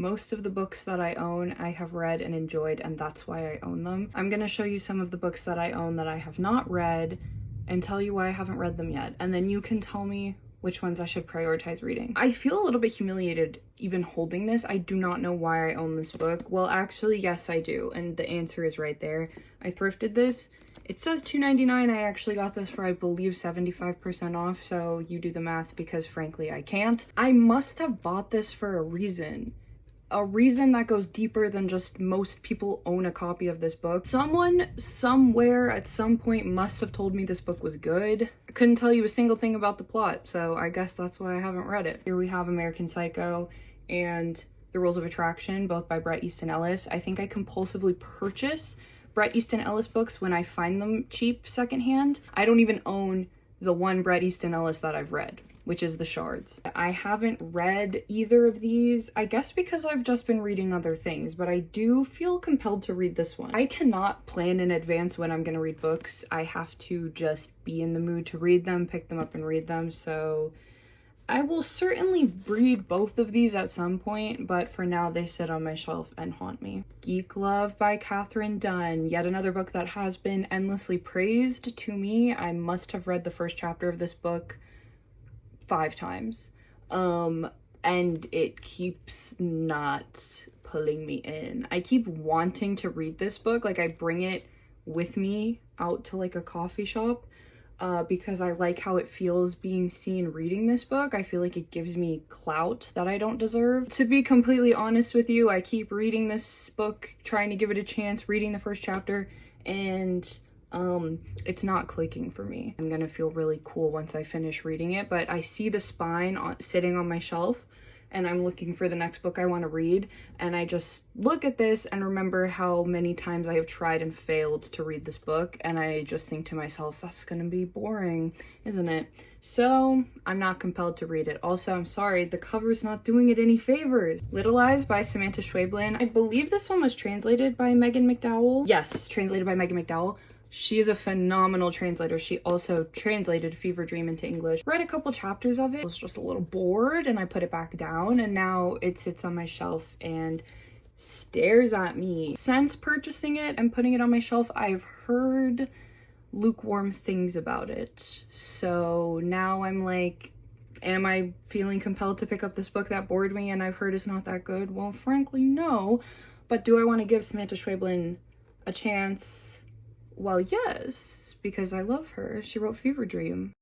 Most of the books that I own, I have read and enjoyed, and that's why I own them. I'm gonna show you some of the books that I own that I have not read and tell you why I haven't read them yet. And then you can tell me which ones I should prioritize reading. I feel a little bit humiliated even holding this. I do not know why I own this book. Well, actually, yes, I do. And the answer is right there. I thrifted this. It says $2.99. I actually got this for, I believe, 75% off, so you do the math because frankly I can't. I must have bought this for a reason that goes deeper than just most people own a copy of this book. Someone somewhere at some point must have told me this book was good. I couldn't tell you a single thing about the plot, so I guess that's why I haven't read it. Here we have American Psycho and The Rules of Attraction, both by Bret Easton Ellis. I think I compulsively purchase Bret Easton Ellis books when I find them cheap secondhand. I don't even own the one Bret Easton Ellis that I've read, which is The Shards. I haven't read either of these, I guess because I've just been reading other things, but I do feel compelled to read this one. I cannot plan in advance when I'm gonna read books. I have to just be in the mood to read them, pick them up and read them, so I will certainly read both of these at some point, but for now they sit on my shelf and haunt me. Geek Love by Katherine Dunn, yet another book that has been endlessly praised to me. I must have read the first chapter of this book 5 times, and it keeps not pulling me in. I keep wanting to read this book, like I bring it with me out to like a coffee shop, because I like how it feels being seen reading this book. I feel like it gives me clout that I don't deserve. To be completely honest with you, I keep reading this book, trying to give it a chance, reading the first chapter, and it's not clicking for me. I'm gonna feel really cool once I finish reading it, but I see the spine sitting on my shelf, and I'm looking for the next book I want to read, and I just look at this and remember how many times I have tried and failed to read this book, and I just think to myself, that's gonna be boring, isn't it? So I'm not compelled to read it. Also, I'm sorry, the cover's not doing it any favors. Little Eyes by Samantha Schweblin. I believe this one was translated by Megan McDowell. Yes, translated by Megan McDowell. She is a phenomenal translator. She also translated Fever Dream into English. Read a couple chapters of it. I was just a little bored and I put it back down, and now it sits on my shelf and stares at me. Since purchasing it and putting it on my shelf, I've heard lukewarm things about it. So now I'm like, am I feeling compelled to pick up this book that bored me and I've heard is not that good? Well, frankly, no. But do I want to give Samantha Schweblin a chance? Well, yes, because I love her. She wrote Fever Dream.